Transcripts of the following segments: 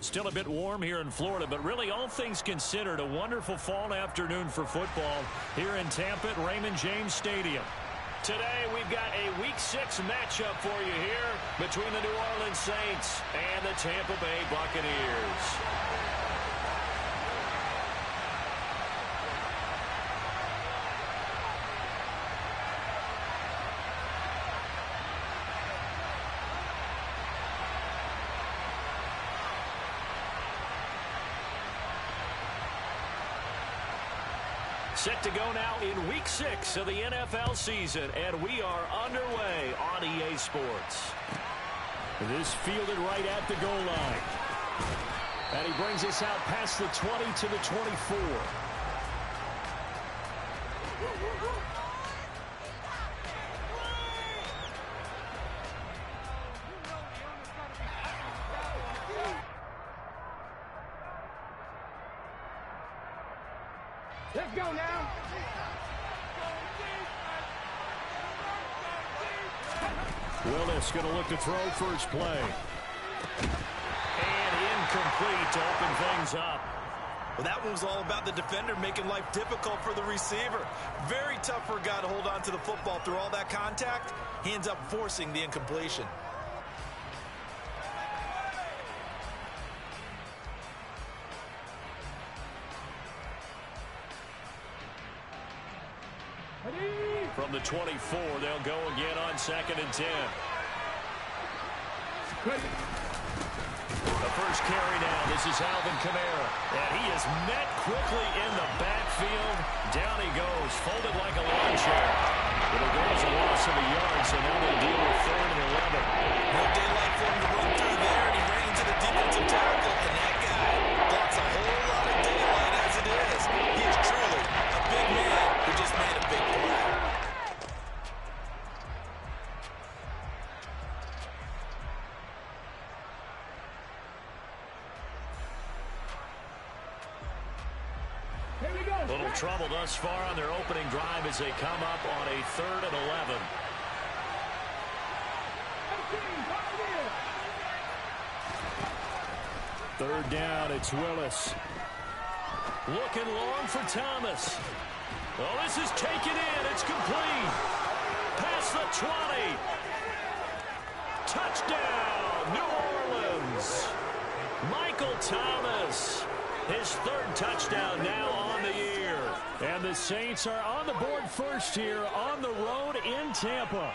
Still a bit warm here in Florida, but really all things considered, a wonderful fall afternoon for football here in Tampa at Raymond James Stadium. Today we've got a Week 6 matchup for you here between the New Orleans Saints and the Tampa Bay Buccaneers. Set to go now in Week 6 of the NFL season, and we are underway on EA Sports. This fielded right at the goal line. And he brings us out past the 20 to the 24. Let's go now. Willis going to look to throw first play. And incomplete to open things up. Well, that one was all about the defender making life difficult for the receiver. Very tough for a guy to hold on to the football through all that contact. He ends up forcing the incompletion. From the 24, they'll go again on 2nd and 10. The first carry now. This is Alvin Kamara. And he is met quickly in the backfield. Down he goes, folded like a lawn chair. It'll go as a loss of a yard, so now they'll deal with 3rd and 11. No daylight for him to run through there, and he ran into the defensive tackle, and that guy blocks a whole lot of daylight as it is. He is truly a big man who just made a big play. Little trouble thus far on their opening drive as they come up on a 3rd and 11. Third down, it's Willis. Looking long for Thomas. Oh, this is taken in. It's complete. Past the 20. Touchdown, New Orleans. Michael Thomas. His 3rd touchdown now on the year. And the Saints are on the board first here on the road in Tampa.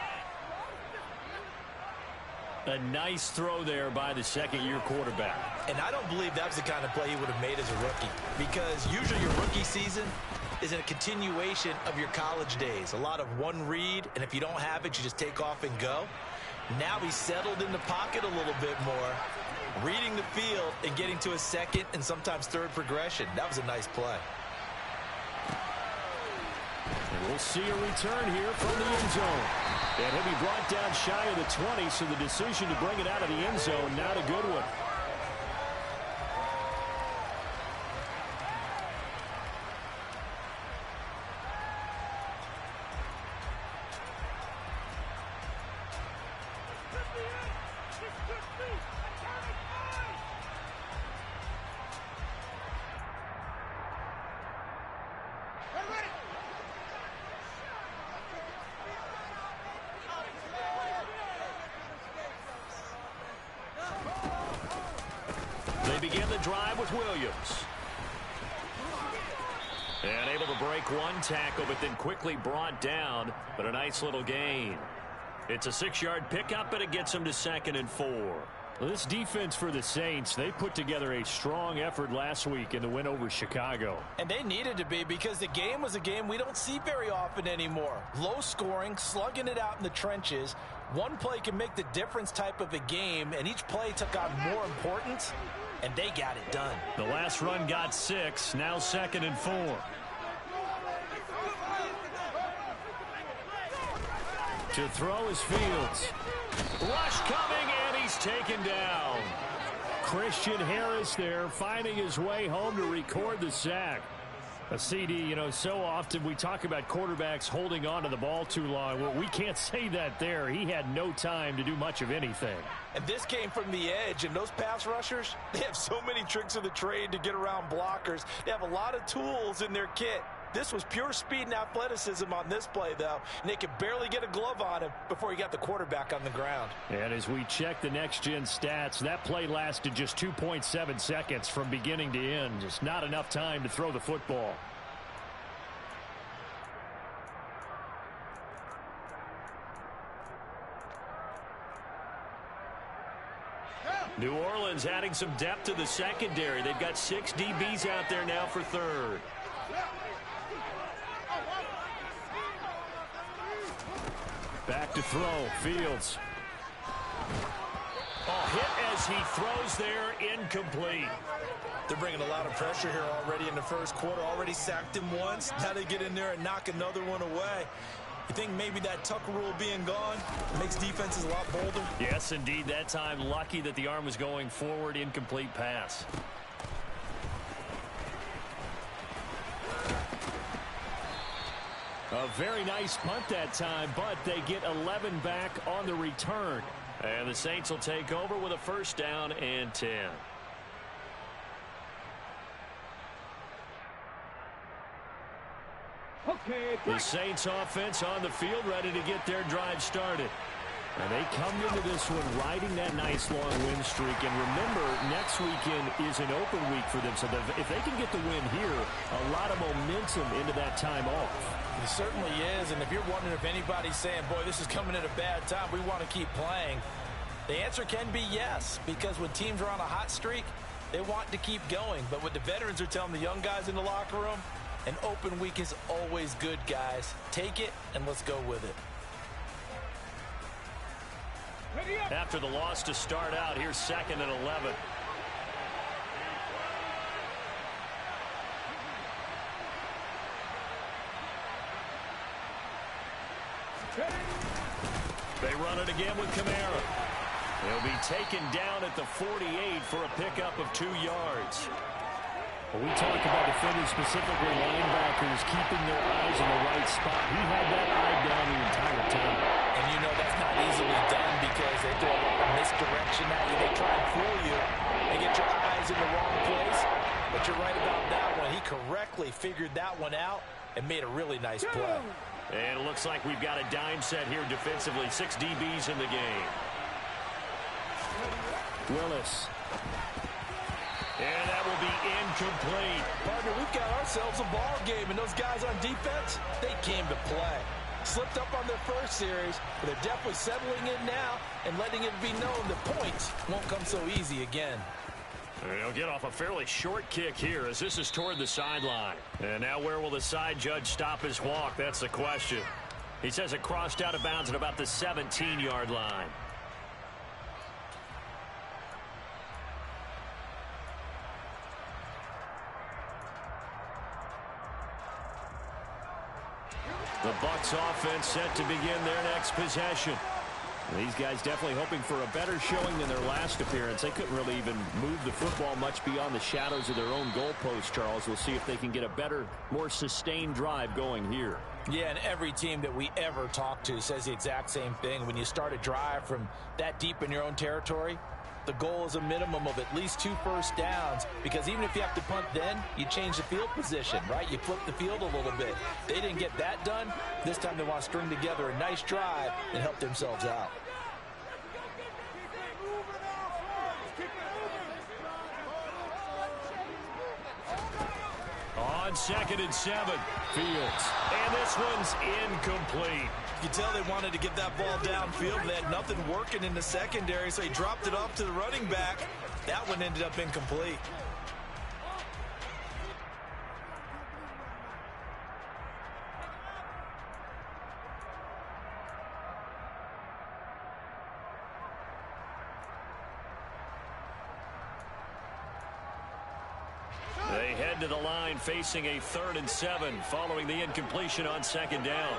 A nice throw there by the second-year quarterback. And I don't believe that was the kind of play he would have made as a rookie, because usually your rookie season is a continuation of your college days. A lot of one read, and if you don't have it, you just take off and go. Now he's settled in the pocket a little bit more, reading the field and getting to a 2nd and sometimes 3rd progression. That was a nice play. And we'll see a return here from the end zone. And he'll be brought down shy of the 20, so the decision to bring it out of the end zone, not a good one. They begin the drive with Williams. And able to break one tackle, but then quickly brought down. But a nice little gain. It's a 6-yard pickup, but it gets them to 2nd and 4. Well, this defense for the Saints, they put together a strong effort last week in the win over Chicago. And they needed to be, because the game was a game we don't see very often anymore. Low scoring, slugging it out in the trenches. One play can make the difference type of a game, and each play took on more importance, and they got it done. The last run got 6, now 2nd and 4. To throw is Fields. Rush coming, and he's taken down. Christian Harris there finding his way home to record the sack. A CD, you know, so often we talk about quarterbacks holding on to the ball too long. Well, we can't say that there. He had no time to do much of anything. And this came from the edge, and those pass rushers, they have so many tricks of the trade to get around blockers. They have a lot of tools in their kit. This was pure speed and athleticism on this play, though, and they could barely get a glove on him before he got the quarterback on the ground. And as we check the next-gen stats, that play lasted just 2.7 seconds from beginning to end. Just not enough time to throw the football. New Orleans adding some depth to the secondary. They've got 6 DBs out there now for third. Back to throw. Fields. Oh, hit as he throws there. Incomplete. They're bringing a lot of pressure here already in the first quarter. Already sacked him once. Now they get in there and knock another one away. You think maybe that Tucker rule being gone makes defenses a lot bolder? Yes, indeed. That time, lucky that the arm was going forward. Incomplete pass. A very nice punt that time, but they get 11 back on the return. And the Saints will take over with a first down and 10. The Saints offense on the field, ready to get their drive started. And they come into this one riding that nice long win streak. And remember, next weekend is an open week for them. So if they can get the win here, a lot of momentum into that time off. It certainly is. And if you're wondering if anybody's saying, boy, this is coming at a bad time, we want to keep playing, the answer can be yes. Because when teams are on a hot streak, they want to keep going. But what the veterans are telling the young guys in the locker room, an open week is always good, guys. Take it, and let's go with it. After the loss to start out, here's 2nd and 11. They run it again with Kamara. He'll be taken down at the 48 for a pickup of 2 yards. Well, we talk about defenders, specifically linebackers, keeping their eyes in the right spot. He had that eye down the entire time. And you know that's not easily done because they throw a misdirection at you. They try and fool you. They get your eyes in the wrong place. But you're right about that one. He correctly figured that one out and made a really nice play. And it looks like we've got a dime set here defensively. 6 DBs in the game. Willis. And that will be incomplete. Partner, we've got ourselves a ball game, and those guys on defense, they came to play. Slipped up on their first series, but they're definitely settling in now and letting it be known that points won't come so easy again. They'll get off a fairly short kick here as this is toward the sideline. And now where will the side judge stop his walk? That's the question. He says it crossed out of bounds at about the 17-yard line. The Bucs offense set to begin their next possession. These guys definitely hoping for a better showing than their last appearance. They couldn't really even move the football much beyond the shadows of their own goalpost, Charles. We'll see if they can get a better, more sustained drive going here. Yeah, and every team that we ever talk to says the exact same thing. When you start a drive from that deep in your own territory, the goal is a minimum of at least 2 first downs, because even if you have to punt then, you change the field position, right? You flip the field a little bit. They didn't get that done. This time they want to string together a nice drive and help themselves out. On 2nd and 7, Fields. And this one's incomplete. You can tell they wanted to get that ball downfield. They had nothing working in the secondary, so he dropped it off to the running back. That one ended up incomplete. They head to the line facing a 3rd and 7 following the incompletion on 2nd down.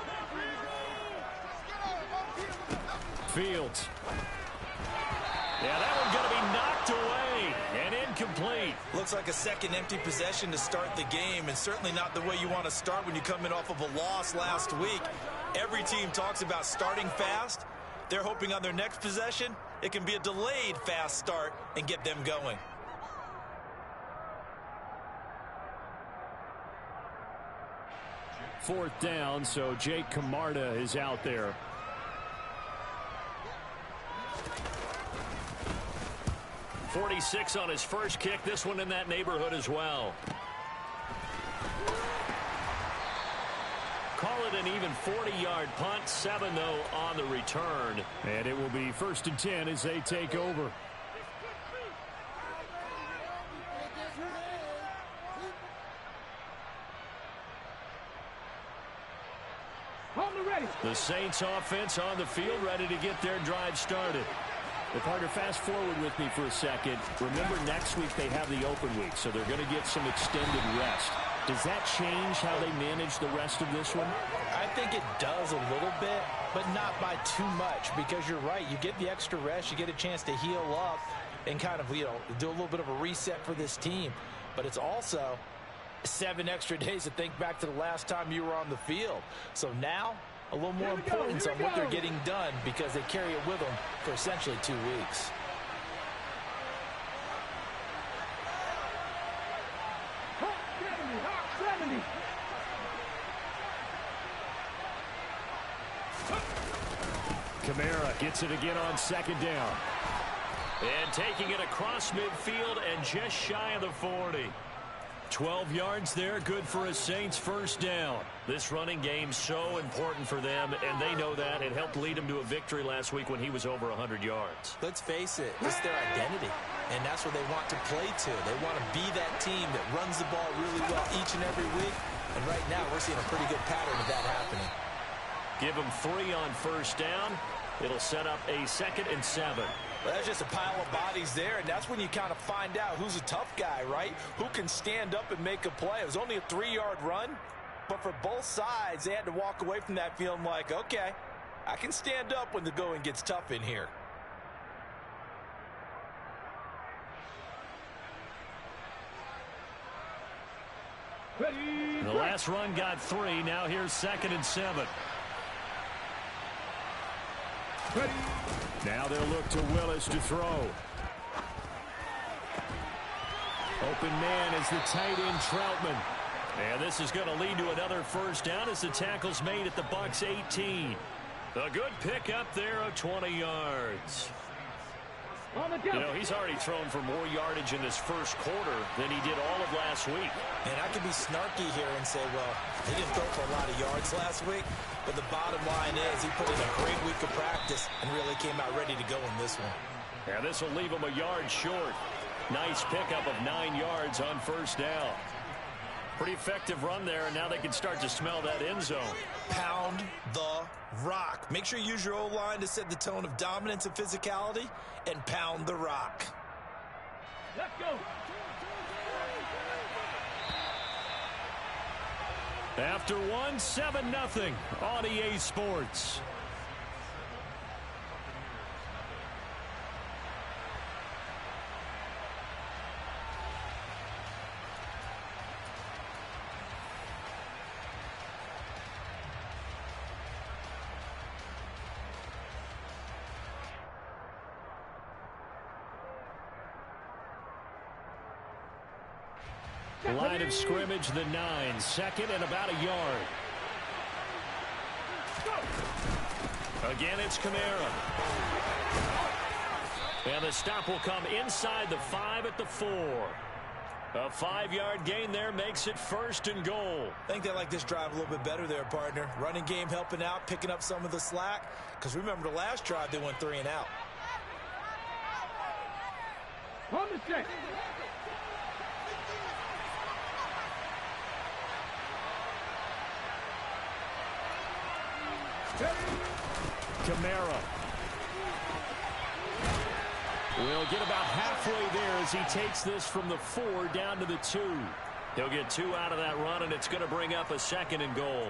Fields. Yeah, that one's going to be knocked away and incomplete. Looks looks like a second empty possession to start the game, and certainly not the way you want to start when you come in off of a loss last week. Every team talks about starting fast. They're hoping on their next possession, it can be a delayed fast start and get them going. Fourth down, so Jake Camarda is out there. .46 on his first kick. This one in that neighborhood as well. Call it an even 40-yard punt. 7, though, on the return. And it will be 1st and 10 as they take over. The Saints offense on the field, ready to get their drive started. The partner, fast forward with me for a second. Remember, next week they have the open week, so they're going to get some extended rest. Does that change how they manage the rest of this one? I think it does a little bit, but not by too much, because you're right. You get the extra rest, you get a chance to heal up and kind of, do a little bit of a reset for this team. But it's also 7 extra days to think back to the last time you were on the field. So now, a little more importance on what they're getting done, because they carry it with them for essentially 2 weeks. Kamara gets it again on 2nd down. And taking it across midfield and just shy of the 40. 12 yards there, good for a Saints first down. This running game so important for them, and they know that. It helped lead them to a victory last week when he was over 100 yards. Let's face it, it's their identity, and that's what they want to play to. They want to be that team that runs the ball really well each and every week, and right now we're seeing a pretty good pattern of that happening. Give them 3 on first down. It'll set up a 2nd and 7. Well, that's just a pile of bodies there, and that's when you kind of find out who's a tough guy, right? Who can stand up and make a play. It was only a 3-yard run, but for both sides, they had to walk away from that feeling like, okay, I can stand up when the going gets tough in here. The last run got 3. Now here's 2nd and 7. Now they'll look to Willis to throw. Open man is the tight end Troutman. And this is going to lead to another first down as the tackle's made at the Bucs 18. A good pickup there of 20 yards. He's already thrown for more yardage in this first quarter than he did all of last week. And I could be snarky here and say, well, he didn't throw for a lot of yards last week, but the bottom line is he put in a great week of practice and really came out ready to go in this one. Yeah, this will leave him a yard short. Nice pickup of 9 yards on first down. Pretty effective run there, and now they can start to smell that end zone. Pound the rock. Make sure you use your O-line to set the tone of dominance and physicality, and pound the rock. Let's go. After 1, 7-0 on EA Sports. Line of scrimmage, the 9. 2nd and about a yard. Again, it's Kamara. And the stop will come inside the 5 at the 4. A 5-yard gain there makes it 1st and goal. I think they like this drive a little bit better there, partner. Running game helping out, picking up some of the slack. Because remember the last drive, they went 3 and out. On the check. Kamara will get about halfway there as he takes this from the 4 down to the 2. He'll get 2 out of that run, and it's going to bring up a 2nd and goal.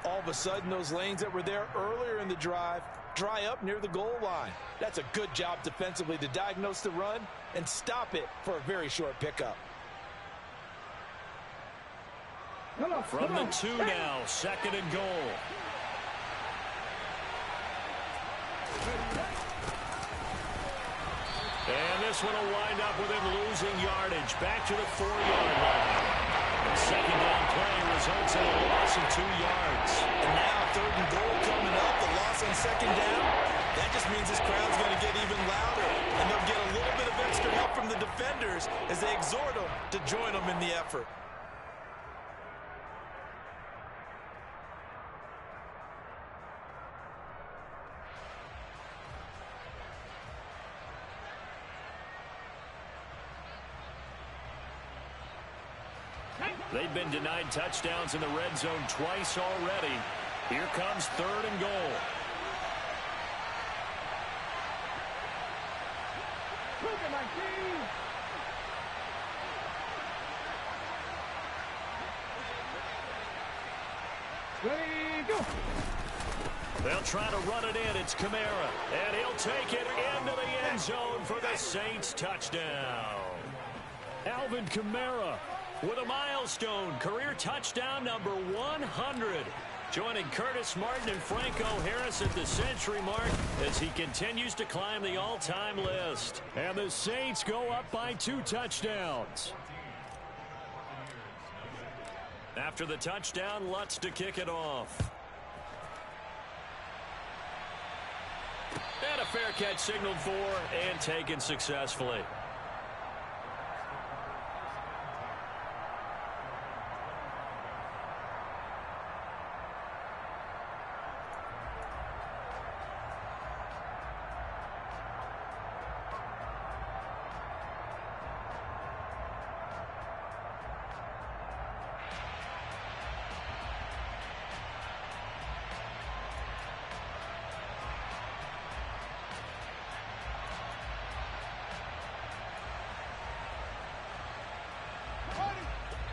All of a sudden, those lanes that were there earlier in the drive dry up near the goal line. That's a good job defensively to diagnose the run and stop it for a very short pickup. From the 2 now, 2nd and goal. And this one will wind up with him losing yardage back to the 4-yard line. The 2nd down play results in a loss of 2 yards. And now 3rd and goal coming up. The loss on 2nd down. That just means this crowd's going to get even louder. And they'll get a little bit of extra help from the defenders as they exhort them to join them in the effort. They've been denied touchdowns in the red zone twice already. Here comes 3rd and goal. Ready, go. They'll try to run it in. It's Kamara. And he'll take it into the end zone for the Saints touchdown. Alvin Kamara with a milestone career touchdown number 100. Joining Curtis Martin and Franco Harris at the century mark as he continues to climb the all-time list. And the Saints go up by 2 touchdowns. After the touchdown, Lutz to kick it off. And a fair catch signaled for and taken successfully.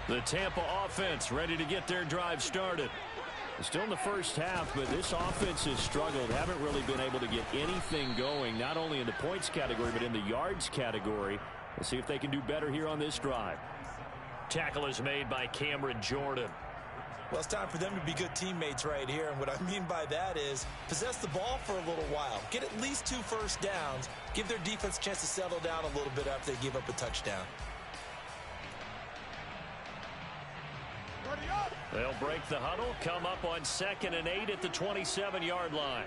The Tampa offense ready to get their drive started. Still in the first half, but this offense has struggled. Haven't really been able to get anything going, not only in the points category, but in the yards category. We'll see if they can do better here on this drive. Tackle is made by Cameron Jordan. Well, it's time for them to be good teammates right here. And what I mean by that is possess the ball for a little while. Get at least 2 first downs. Give their defense a chance to settle down a little bit after they give up a touchdown. They'll break the huddle, come up on 2nd and 8 at the 27-yard line.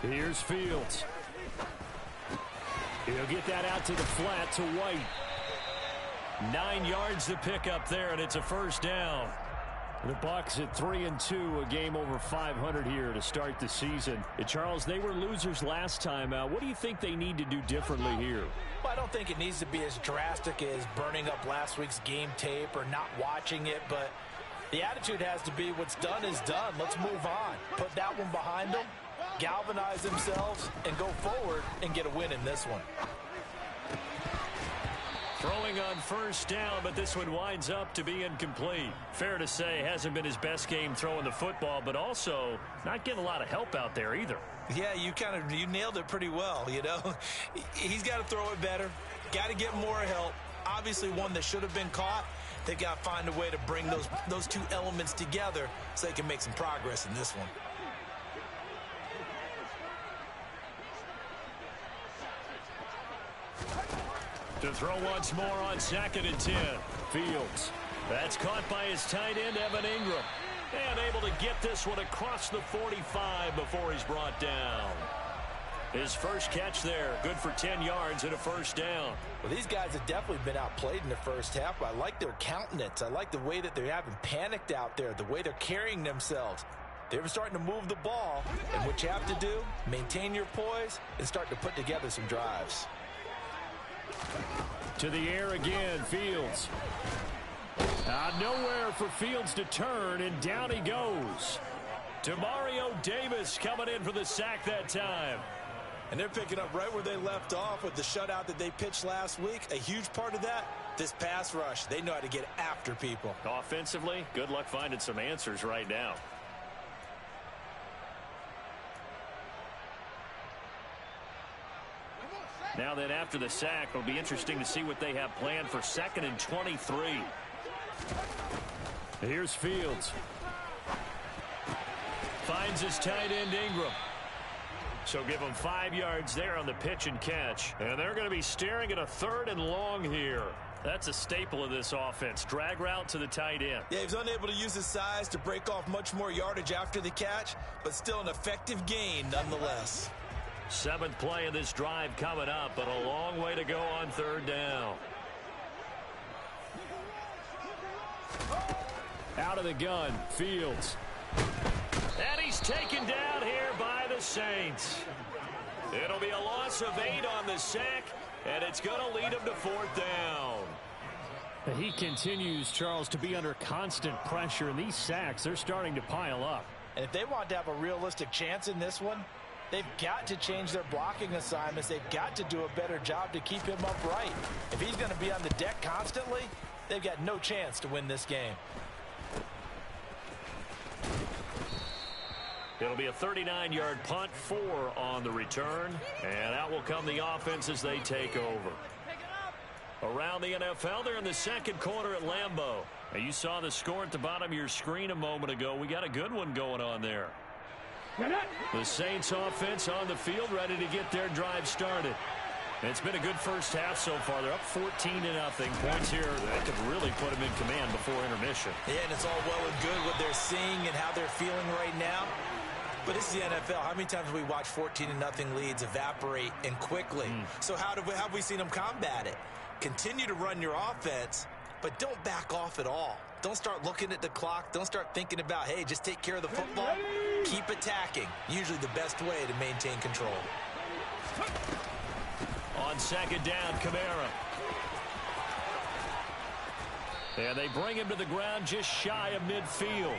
Here's Fields. He'll get that out to the flat to White. 9 yards to pick up there, and it's a first down. The Bucs at 3-2, a game over 500 here to start the season. And Charles, they were losers last time out. What do you think they need to do differently here? Well, I don't think it needs to be as drastic as burning up last week's game tape or not watching it, but the attitude has to be what's done is done. Let's move on. Put that one behind them, galvanize themselves, and go forward and get a win in this one. Throwing on first down, but this one winds up to be incomplete. Fair to say, hasn't been his best game throwing the football, but also not getting a lot of help out there either. Yeah, you nailed it pretty well, you know. He's got to throw it better, got to get more help. Obviously one that should have been caught. They got to find a way to bring those 2 elements together so they can make some progress in this one. To throw once more on 2nd and 10. Fields. That's caught by his tight end, Evan Ingram. And able to get this one across the 45 before he's brought down. His first catch there, good for 10 yards and a first down. Well, these guys have definitely been outplayed in the first half. I like their countenance. I like the way that they haven't panicked out there, the way they're carrying themselves. They're starting to move the ball. And what you have to do, maintain your poise and start to put together some drives. To the air again, Fields. Nowhere for Fields to turn, and down he goes. Mario Davis coming in for the sack that time. And they're picking up right where they left off with the shutout that they pitched last week. A huge part of that, this pass rush. They know how to get after people. Offensively, good luck finding some answers right now. Now then, after the sack, it'll be interesting to see what they have planned for 2nd and 23. Here's Fields. Finds his tight end Ingram. So give him 5 yards there on the pitch and catch. And they're going to be staring at a 3rd and long here. That's a staple of this offense. Drag route to the tight end. Yeah, he was unable to use his size to break off much more yardage after the catch, but still an effective gain nonetheless. 7th play of this drive coming up, but a long way to go on 3rd down. Out of the gun, Fields. And he's taken down here by the Saints. It'll be a loss of 8 on the sack, and it's going to lead him to 4th down. He continues, Charles, to be under constant pressure, and these sacks, they're starting to pile up. And if they want to have a realistic chance in this one, they've got to change their blocking assignments. They've got to do a better job to keep him upright. If he's going to be on the deck constantly, they've got no chance to win this game. It'll be a 39-yard punt, 4 on the return, and out will come the offense as they take over. Around the NFL, they're in the 2nd quarter at Lambeau. And you saw the score at the bottom of your screen a moment ago. We got a good one going on there. The Saints offense on the field, ready to get their drive started. And it's been a good first half so far. They're up 14-0. Points here that could really put them in command before intermission. Yeah, and it's all well and good what they're seeing and how they're feeling right now. But this is the NFL. How many times have we watched 14-0 leads evaporate and quickly? So how have we seen them combat it? Continue to run your offense, but don't back off at all. Don't start looking at the clock. Don't start thinking about, hey, just take care of the football. Keep attacking. Usually the best way to maintain control. On 2nd down, Kamara. And they bring him to the ground just shy of midfield.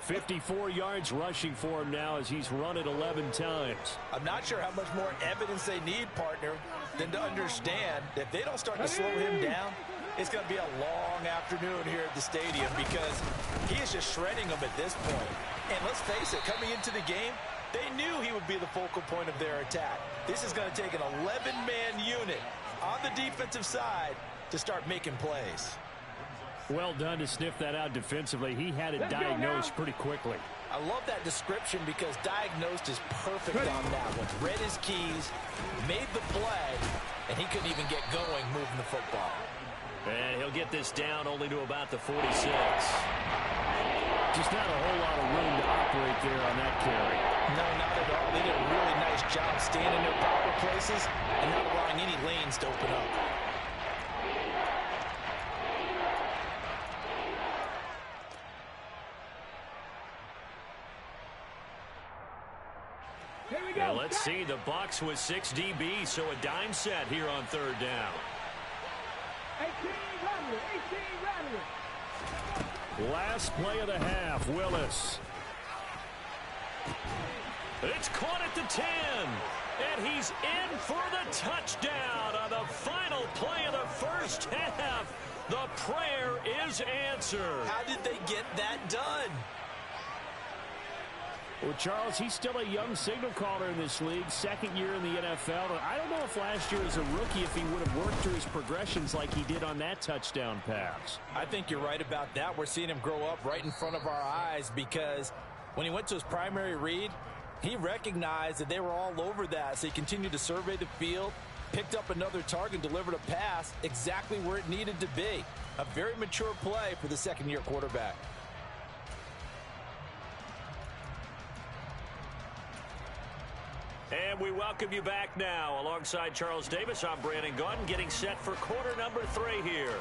54 yards rushing for him now as he's run it 11 times. I'm not sure how much more evidence they need, partner, than to understand that if they don't start to slow him down, it's going to be a long afternoon here at the stadium because he is just shredding them at this point. And let's face it, coming into the game, they knew he would be the focal point of their attack. This is going to take an 11-man unit on the defensive side to start making plays. Well done to sniff that out defensively. He had it diagnosed pretty quickly. I love that description because diagnosed is perfect on that one. Read his keys, made the play, and he couldn't even get going moving the football. And he'll get this down only to about the 46. Just not a whole lot of room to operate there on that carry. No, not at all. They did a really nice job staying in their proper places and not allowing any lanes to open up. Now let's see, the Bucs with 6 DBs, so a dime set here on 3rd down. 18 Last play of the half, Willis. It's caught at the 10, and he's in for the touchdown on the final play of the first half. The prayer is answered. How did they get that done? Well, Charles, he's still a young signal caller in this league, 2nd year in the NFL. I don't know if last year as a rookie if he would have worked through his progressions like he did on that touchdown pass. I think you're right about that. We're seeing him grow up right in front of our eyes because when he went to his primary read, he recognized that they were all over that. So he continued to survey the field, picked up another target, delivered a pass exactly where it needed to be. A very mature play for the 2nd-year quarterback. And we welcome you back now. Alongside Charles Davis, I'm Brandon Gaudin, getting set for quarter number 3 here.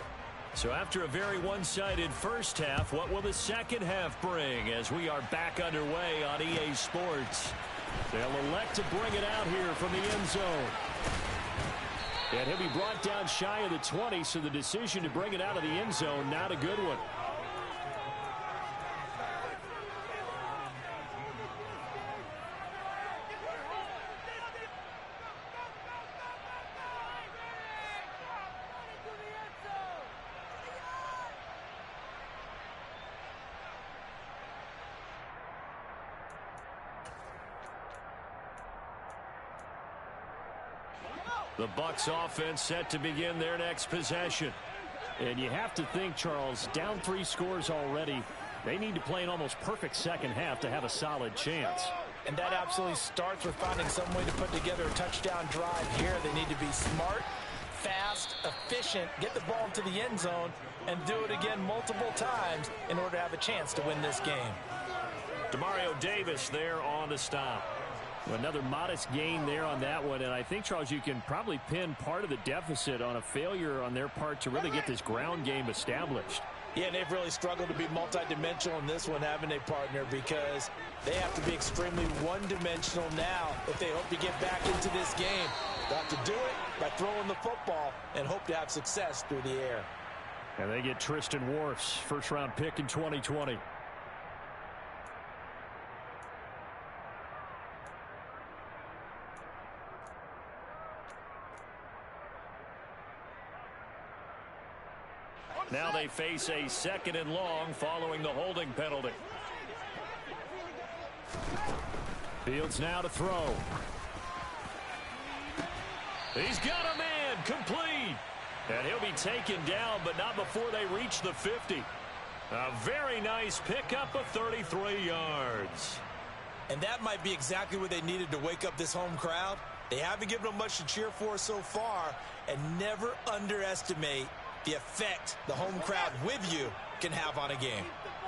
So after a very one-sided first half, what will the second half bring as we are back underway on EA Sports? They'll elect to bring it out here from the end zone. And he'll be brought down shy of the 20, so the decision to bring it out of the end zone, not a good one. The Bucs offense set to begin their next possession. And you have to think, Charles, down 3 scores already. They need to play an almost perfect second half to have a solid chance. And that absolutely starts with finding some way to put together a touchdown drive here. They need to be smart, fast, efficient, get the ball into the end zone, and do it again multiple times in order to have a chance to win this game. Demario Davis there on the stop. Another modest gain there on that one, and I think, Charles, you can probably pin part of the deficit on a failure on their part to really get this ground game established. Yeah, and they've really struggled to be multidimensional in this one, haven't they, partner? Because they have to be extremely one-dimensional now if they hope to get back into this game. They'll have to do it by throwing the football and hope to have success through the air. And they get Tristan Wirfs, first-round pick in 2020. Now they face a 2nd and long following the holding penalty. Fields now to throw. He's got a man, complete. And he'll be taken down, but not before they reach the 50. A very nice pickup of 33 yards. And that might be exactly what they needed to wake up this home crowd. They haven't given them much to cheer for so far, and never underestimate the effect the home crowd with you can have on a game.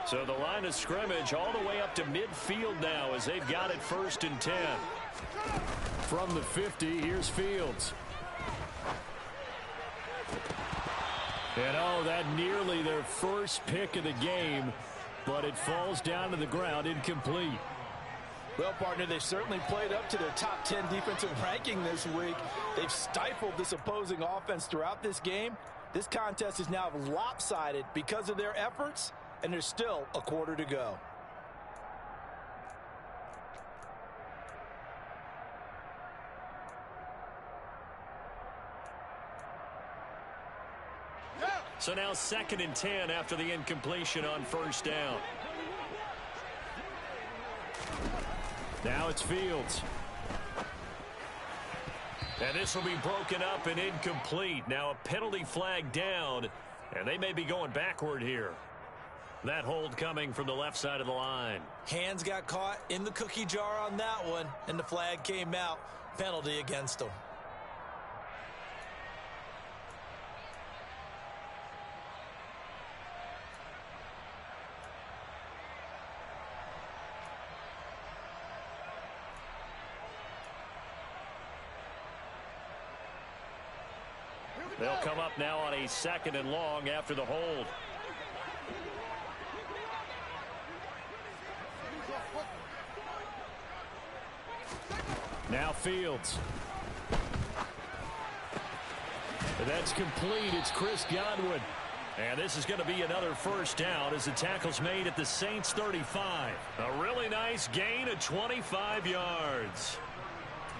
So the line of scrimmage all the way up to midfield now as they've got it 1st and 10. From the 50, here's Fields. And that nearly their first pick of the game, but it falls down to the ground incomplete. Well, partner, they've certainly played up to their top 10 defensive ranking this week. They've stifled this opposing offense throughout this game. This contest is now lopsided because of their efforts, and there's still a quarter to go. So now 2nd and 10 after the incompletion on 1st down. Now it's Fields. And this will be broken up and incomplete. Now a penalty flag down, and they may be going backward here. That hold coming from the left side of the line. Hands got caught in the cookie jar on that one, and the flag came out. Penalty against them. They'll come up now on a 2nd and long after the hold. Now Fields. And that's complete. It's Chris Godwin. And this is going to be another 1st down as the tackle's made at the Saints 35. A really nice gain of 25 yards.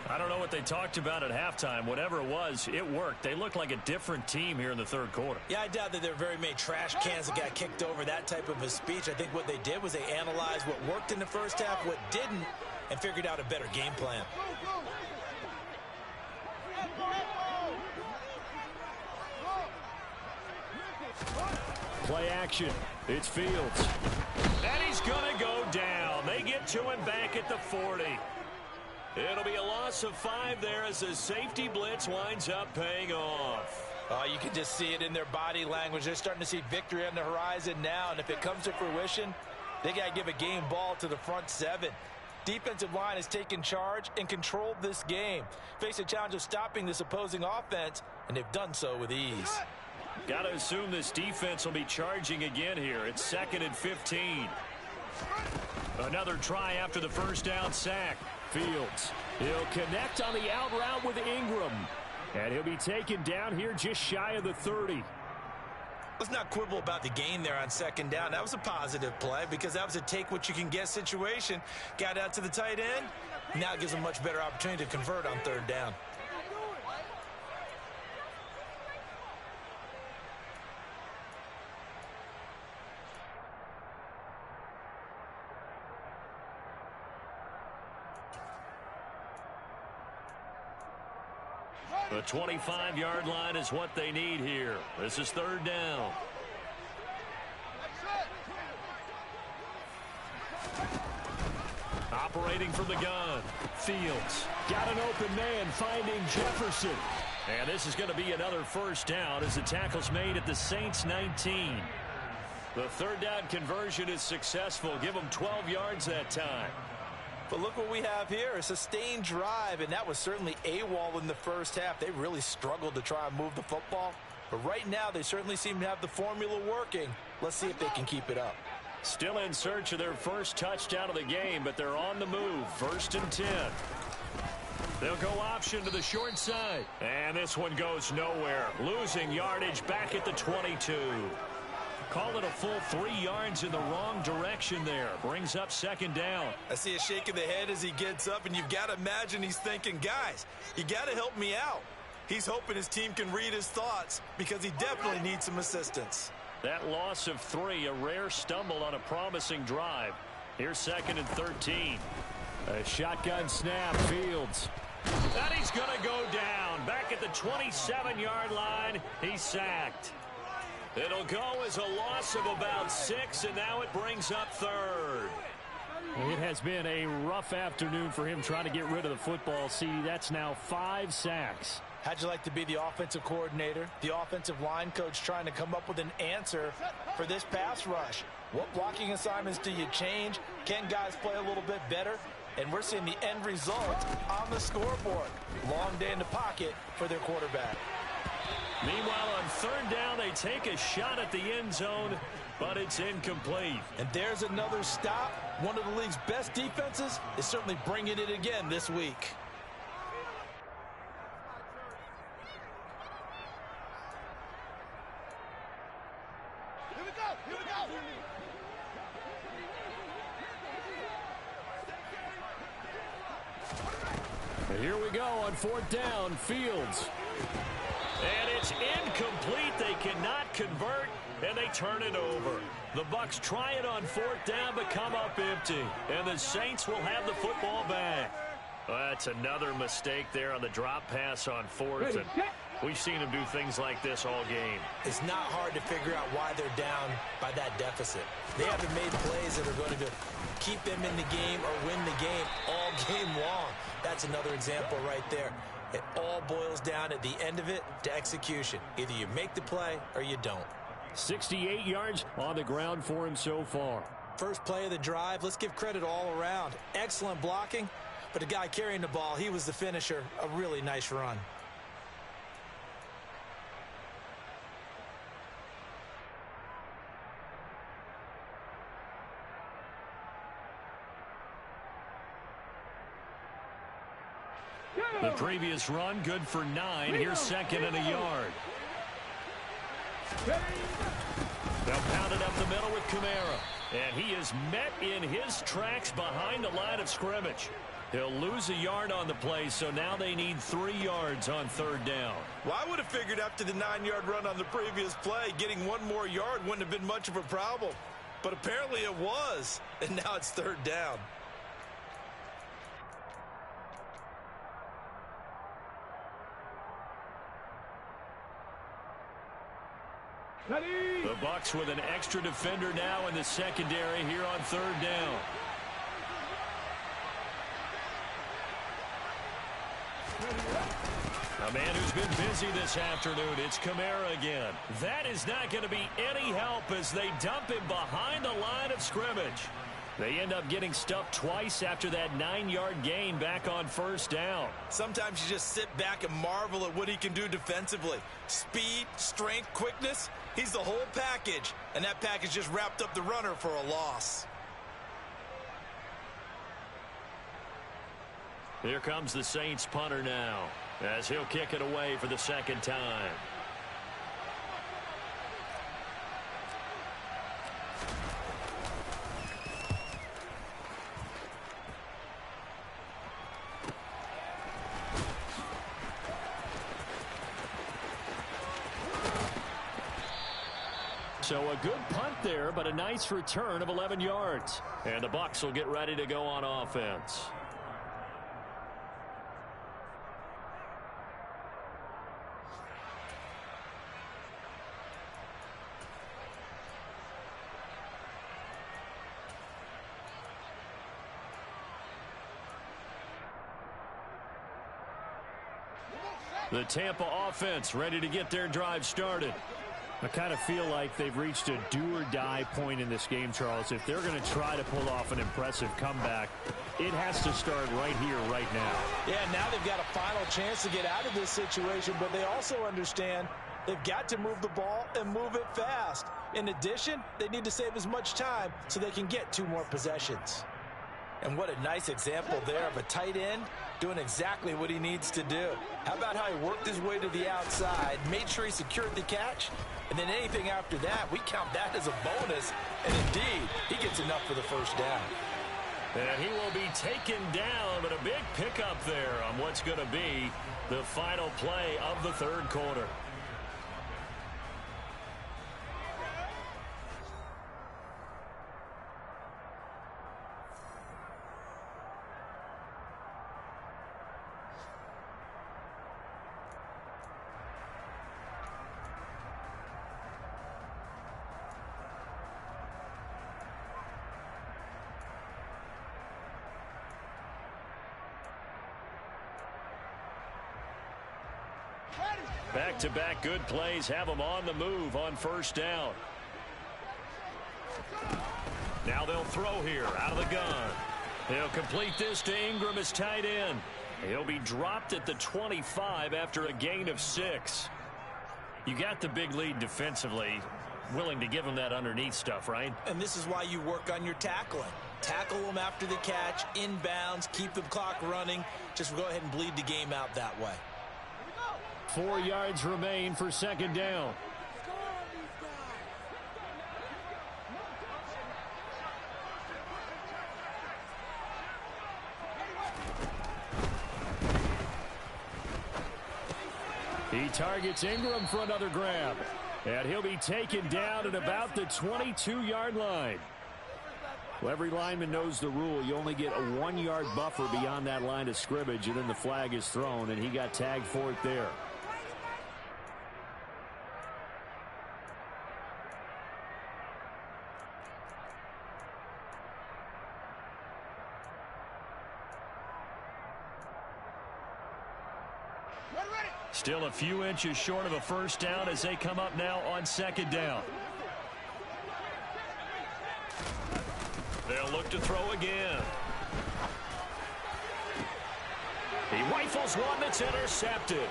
I don't know what they talked about at halftime. Whatever it was, it worked. They look like a different team here in the 3rd quarter. Yeah, I doubt that there are very many trash cans that got kicked over that type of a speech. I think what they did was they analyzed what worked in the first half, what didn't, and figured out a better game plan. Play action. It's Fields. And he's going to go down. They get to him back at the 40. It'll be a loss of 5 there as the safety blitz winds up paying off. Oh, you can just see it in their body language. They're starting to see victory on the horizon now, and if it comes to fruition, they got to give a game ball to the front 7. Defensive line has taken charge and controlled this game. Face a challenge of stopping this opposing offense, and they've done so with ease. Got to assume this defense will be charging again here. It's 2nd and 15. Another try after the 1st down sack. Fields. He'll connect on the out route with Ingram. And he'll be taken down here just shy of the 30. Let's not quibble about the gain there on 2nd down. That was a positive play because that was a take-what-you-can-get situation. Got out to the tight end. Now it gives them a much better opportunity to convert on 3rd down. The 25-yard line is what they need here. This is third down. Operating from the gun, Fields. Got an open man finding Jefferson. And this is going to be another first down as the tackle's made at the Saints 19. The third down conversion is successful. Give them 12 yards that time. But look what we have here, a sustained drive, and that was certainly AWOL in the first half. They really struggled to try and move the football. But right now, they certainly seem to have the formula working. Let's see if they can keep it up. Still in search of their first touchdown of the game, but they're on the move. 1st and 10. They'll go option to the short side. And this one goes nowhere. Losing yardage back at the 22. Call it a full 3 yards in the wrong direction there. Brings up second down. I see a shake of the head as he gets up, and you've got to imagine he's thinking, guys, you got to help me out. He's hoping his team can read his thoughts because he definitely needs some assistance. That loss of 3, a rare stumble on a promising drive. Here's 2nd and 13. A shotgun snap, Fields. And he's going to go down. Back at the 27-yard line, he's sacked. It'll go as a loss of about 6, and now it brings up 3rd. It has been a rough afternoon for him trying to get rid of the football. See, that's now 5 sacks. How'd you like to be the offensive coordinator, the offensive line coach trying to come up with an answer for this pass rush? What blocking assignments do you change? Can guys play a little bit better? And we're seeing the end result on the scoreboard. Long day in the pocket for their quarterback. Meanwhile, on 3rd down, they take a shot at the end zone, but it's incomplete. And there's another stop. One of the league's best defenses is certainly bringing it again this week. Here we go on 4th down, Fields. And it's incomplete. They cannot convert, and they turn it over. The Bucs try it on 4th down, but come up empty. And the Saints will have the football back. Well, that's another mistake there on the drop pass on 4th. And we've seen them do things like this all game. It's not hard to figure out why they're down by that deficit. They haven't made plays that are going to keep them in the game or win the game all game long. That's another example right there. It all boils down at the end of it to execution. Either you make the play or you don't. 68 yards on the ground for him so far. First play of the drive, let's give credit all around. Excellent blocking, but the guy carrying the ball, he was the finisher. A really nice run. The previous run, good for 9. Here's 2nd and a yard. They'll pound it up the middle with Kamara. And he is met in his tracks behind the line of scrimmage. He'll lose a yard on the play, so now they need 3 yards on 3rd down. Well, I would have figured after the 9-yard run on the previous play, getting 1 more yard wouldn't have been much of a problem. But apparently it was, and now it's 3rd down. The Bucs with an extra defender now in the secondary here on 3rd down. A man who's been busy this afternoon, it's Kamara again. That is not going to be any help as they dump him behind the line of scrimmage. They end up getting stuffed twice after that 9-yard gain back on 1st down. Sometimes you just sit back and marvel at what he can do defensively. Speed, strength, quickness, he's the whole package. And that package just wrapped up the runner for a loss. Here comes the Saints punter now as he'll kick it away for the 2nd time. So a good punt there, but a nice return of 11 yards. And the Bucs will get ready to go on offense. The Tampa offense ready to get their drive started. I kind of feel like they've reached a do-or-die point in this game, Charles. If they're going to try to pull off an impressive comeback, it has to start right here, right now. Yeah, now they've got a final chance to get out of this situation, but they also understand they've got to move the ball and move it fast. In addition, they need to save as much time so they can get 2 more possessions. And what a nice example there of a tight end doing exactly what he needs to do. How about how he worked his way to the outside, made sure he secured the catch, and then anything after that, we count that as a bonus. And indeed, he gets enough for the first down. And he will be taken down, but a big pickup there on what's going to be the final play of the third quarter. Back-to-back good plays have them on the move on first down. Now they'll throw here out of the gun. He'll complete this to Ingram as tight end. He'll be dropped at the 25 after a gain of 6. You got the big lead defensively. Willing to give him that underneath stuff, right? And this is why you work on your tackling. Tackle them after the catch, inbounds, keep the clock running. Just go ahead and bleed the game out that way. 4 yards remain for second down. He targets Ingram for another grab. And he'll be taken down at about the 22-yard line. Well, every lineman knows the rule. You only get a 1-yard buffer beyond that line of scrimmage, and then the flag is thrown, and he got tagged for it there. Still a few inches short of a first down as they come up now on second down. They'll look to throw again. He rifles one that's intercepted.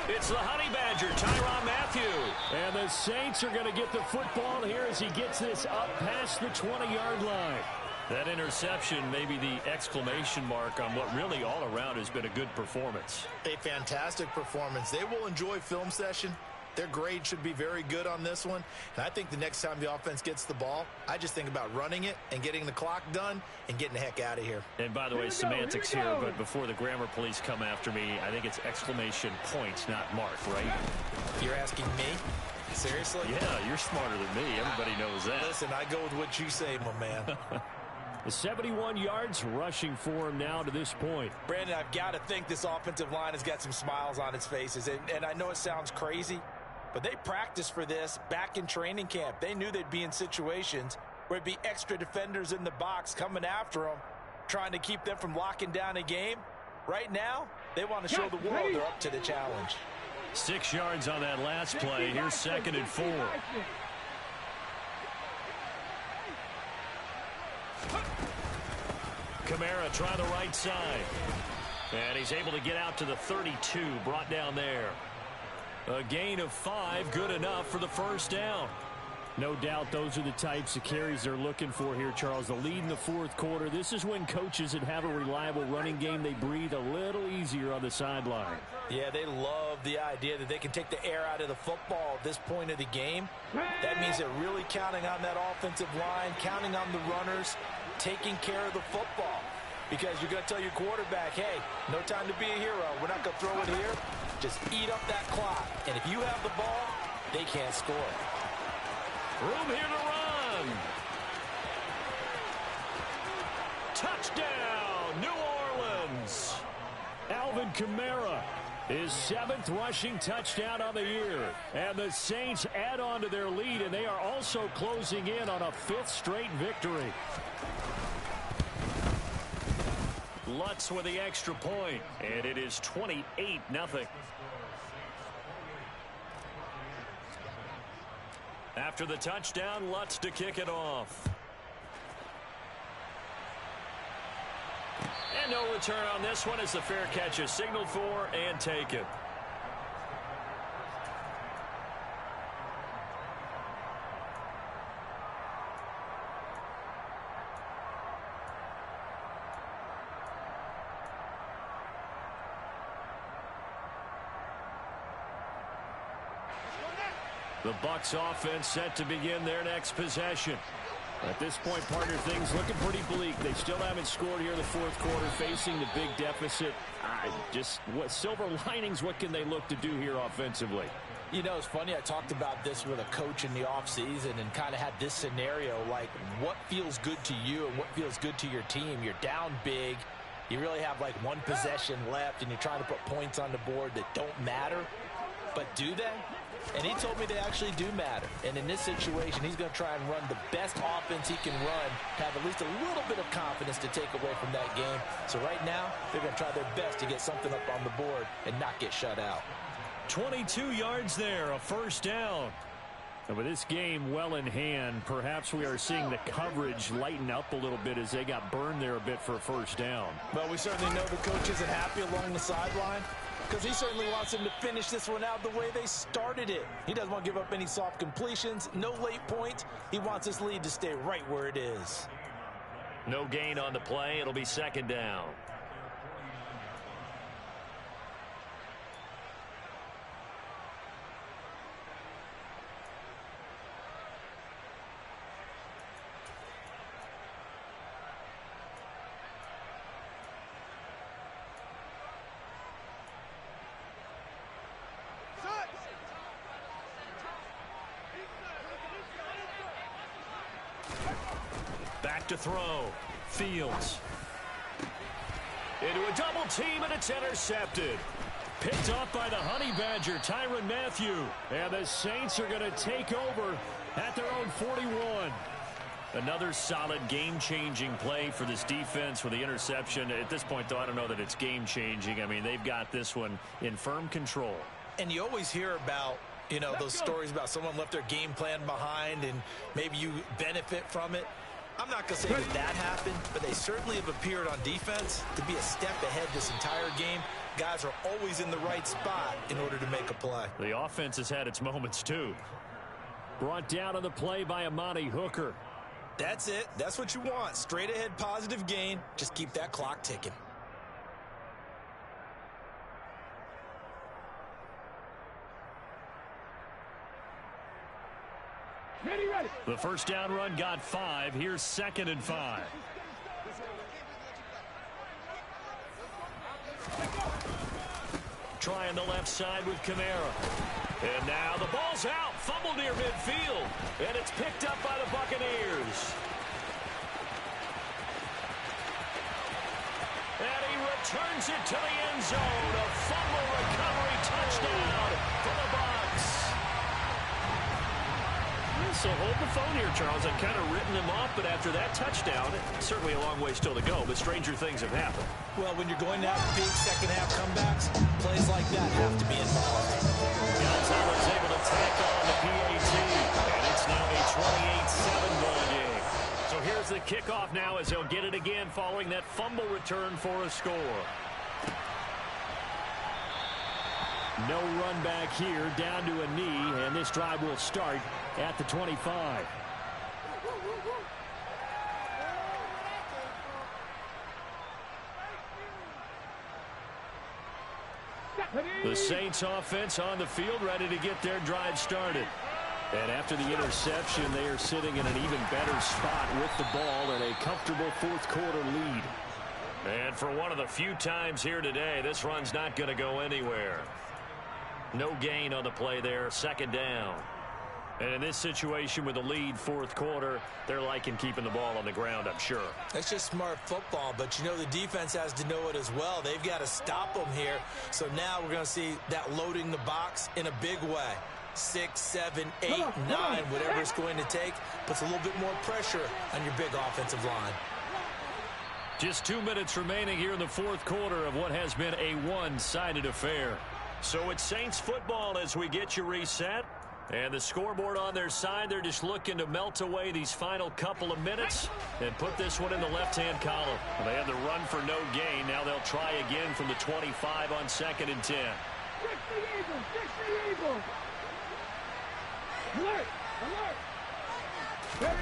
It's the Honey Badger, Tyrann Mathieu. And the Saints are going to get the football here as he gets this up past the 20-yard line. That interception may be the exclamation mark on what really all around has been a good performance. A fantastic performance. They will enjoy film session. Their grade should be very good on this one. And I think the next time the offense gets the ball, I just think about running it and getting the clock done and getting the heck out of here. And by the way, semantics here, but before the grammar police come after me, I think it's exclamation points, not mark, right? You're asking me? Seriously? Yeah, you're smarter than me. Everybody knows that. Listen, I go with what you say, my man. 71 yards rushing for him now to this point. Brandon, I've got to think this offensive line has got some smiles on its faces. And I know it sounds crazy, but they practiced for this back in training camp. They knew they'd be in situations where it'd be extra defenders in the box coming after them, trying to keep them from locking down a game. Right now, they want to show the world they're up to the challenge. 6 yards on that last play. Here's 2nd and 4. Kamara trying the right side. And he's able to get out to the 32, brought down there. A gain of 5, good enough for the first down. No doubt those are the types of carries they're looking for here, Charles. The lead in the fourth quarter. This is when coaches that have a reliable running game, they breathe a little easier on the sideline. Yeah, they love the idea that they can take the air out of the football at this point of the game. That means they're really counting on that offensive line, counting on the runners, taking care of the football. Because you're going to tell your quarterback, hey, no time to be a hero. We're not going to throw it here. Just eat up that clock. And if you have the ball, they can't score. Room here to run. Touchdown, New Orleans. Alvin Kamara, his 7th rushing touchdown on the year. And the Saints add on to their lead, and they are also closing in on a 5th straight victory. Lutz with the extra point, and it is 28-0. After the touchdown, Lutz to kick it off. And no return on this one as the fair catch is signaled for and taken. The Bucs offense set to begin their next possession. At this point, partner, things looking pretty bleak. They still haven't scored here in the fourth quarter, facing the big deficit. Just what silver linings, what can they look to do here offensively? You know, it's funny. I talked about this with a coach in the offseason and kind of had this scenario, like what feels good to you and what feels good to your team. You're down big. You really have like one possession left, and you're trying to put points on the board that don't matter. But do they? And he told me they actually do matter. And in this situation, he's going to try and run the best offense he can run, have at least a little bit of confidence to take away from that game. So right now, they're going to try their best to get something up on the board and not get shut out. 22 yards there, a first down. And with this game well in hand, perhaps we are seeing the coverage lighten up a little bit as they got burned there a bit for a first down. Well, we certainly know the coach isn't happy along the sideline, because he certainly wants them to finish this one out the way they started it. He doesn't want to give up any soft completions, no late points. He wants this lead to stay right where it is. No gain on the play. It'll be second down. Back to throw. Fields. Into a double team, and it's intercepted. Picked off by the Honey Badger, Tyrann Mathieu. And the Saints are going to take over at their own 41. Another solid game-changing play for this defense with the interception. At this point, though, I don't know that it's game-changing. I mean, they've got this one in firm control. And you always hear about, you know, those stories about someone left their game plan behind and maybe you benefit from it. I'm not going to say that that happened, but they certainly have appeared on defense to be a step ahead this entire game. Guys are always in the right spot in order to make a play. The offense has had its moments, too. Brought down on the play by Amani Hooker. That's it. That's what you want. Straight ahead positive gain. Just keep that clock ticking. Ready. The first down run got 5. Here's 2nd and 5. Trying the left side with Kamara. And now the ball's out. Fumble near midfield. And it's picked up by the Buccaneers. And he returns it to the end zone. A fumble recovery touchdown for the Bucs. So hold the phone here, Charles. I've kind of written him off, but after that touchdown, certainly a long way still to go, but stranger things have happened. Well, when you're going to have big second-half comebacks, plays like that have to be involved. Gonzalez able to tack on the PAT, and it's now a 28-7 ball game. So here's the kickoff now as they'll get it again following that fumble return for a score. No run back here, down to a knee, and this drive will start at the 25. The Saints offense on the field, ready to get their drive started. And after the interception, they are sitting in an even better spot with the ball and a comfortable fourth quarter lead. And for one of the few times here today, this run's not going to go anywhere. No gain on the play there, 2nd down. And in this situation with the lead fourth quarter, they're liking keeping the ball on the ground, I'm sure. That's just smart football, but you know the defense has to know it as well. They've got to stop them here. So now we're going to see that loading the box in a big way. 6, 7, 8, 9, whatever it's going to take, puts a little bit more pressure on your big offensive line. Just 2 minutes remaining here in the fourth quarter of what has been a one-sided affair. So it's Saints football as we get you reset. And the scoreboard on their side, they're just looking to melt away these final couple of minutes and put this one in the left-hand column. Well, they had the run for no gain. Now they'll try again from the 25 on 2nd and 10. Fix the Eagles! Fix the Eagles! Alert! Alert!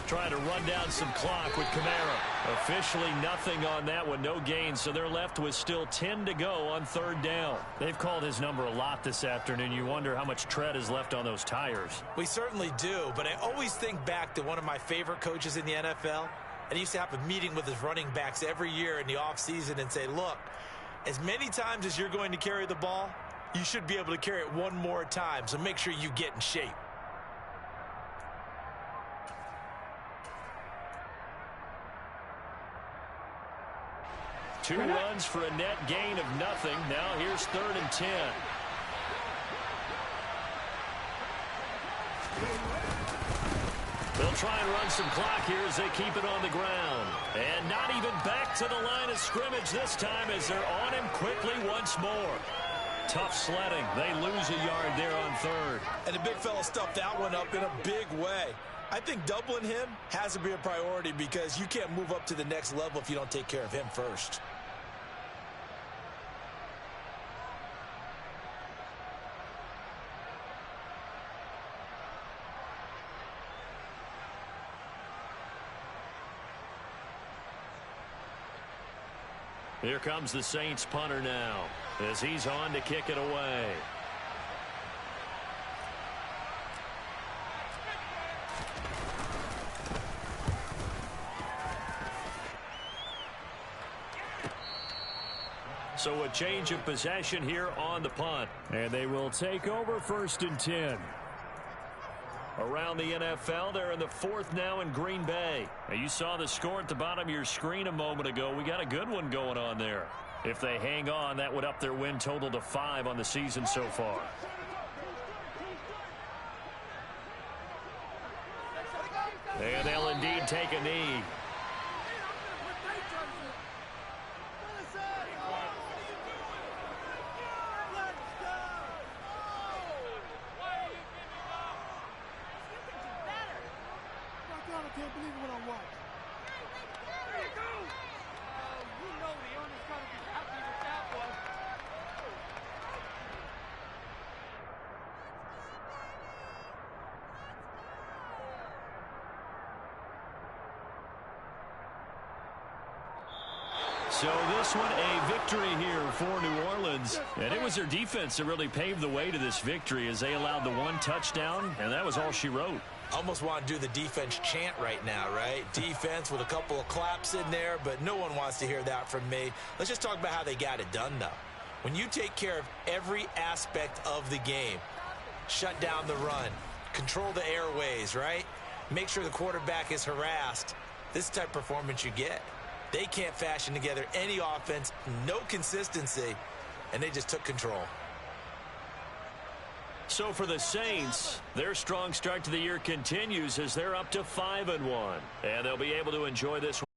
Trying to run down some clock with Kamara. Officially nothing on that one, no gain, so they're left with still 10 to go on 3rd down. They've called his number a lot this afternoon. You wonder how much tread is left on those tires. We certainly do, but I always think back to one of my favorite coaches in the NFL, and he used to have a meeting with his running backs every year in the offseason and say, look, as many times as you're going to carry the ball, you should be able to carry it one more time, so make sure you get in shape. Two runs for a net gain of nothing. Now here's 3rd and 10. They'll try and run some clock here as they keep it on the ground. And not even back to the line of scrimmage this time as they're on him quickly once more. Tough sledding. They lose a yard there on 3rd. And the big fella stuffed that one up in a big way. I think doubling him has to be a priority because you can't move up to the next level if you don't take care of him first. Here comes the Saints punter now as he's on to kick it away. So a change of possession here on the punt. And they will take over 1st and 10. Around the NFL, they're in the 4th now in Green Bay. Now, you saw the score at the bottom of your screen a moment ago. We got a good one going on there. If they hang on, that would up their win total to 5 on the season so far. And they'll indeed take a knee. I can't believe what I watched. There you go! You know the owner's got to be happy with that one. So this one a victory here for New Orleans. And it was their defense that really paved the way to this victory as they allowed the 1 touchdown, and that was all she wrote. Almost want to do the defense chant right now, right? Defense with a couple of claps in there, but no one wants to hear that from me. Let's just talk about how they got it done, though. When you take care of every aspect of the game, shut down the run, control the airways, right? Make sure the quarterback is harassed. This is the type of performance you get. They can't fashion together any offense, no consistency, and they just took control. So for the Saints, their strong start to the year continues as they're up to 5-1. And they'll be able to enjoy this one.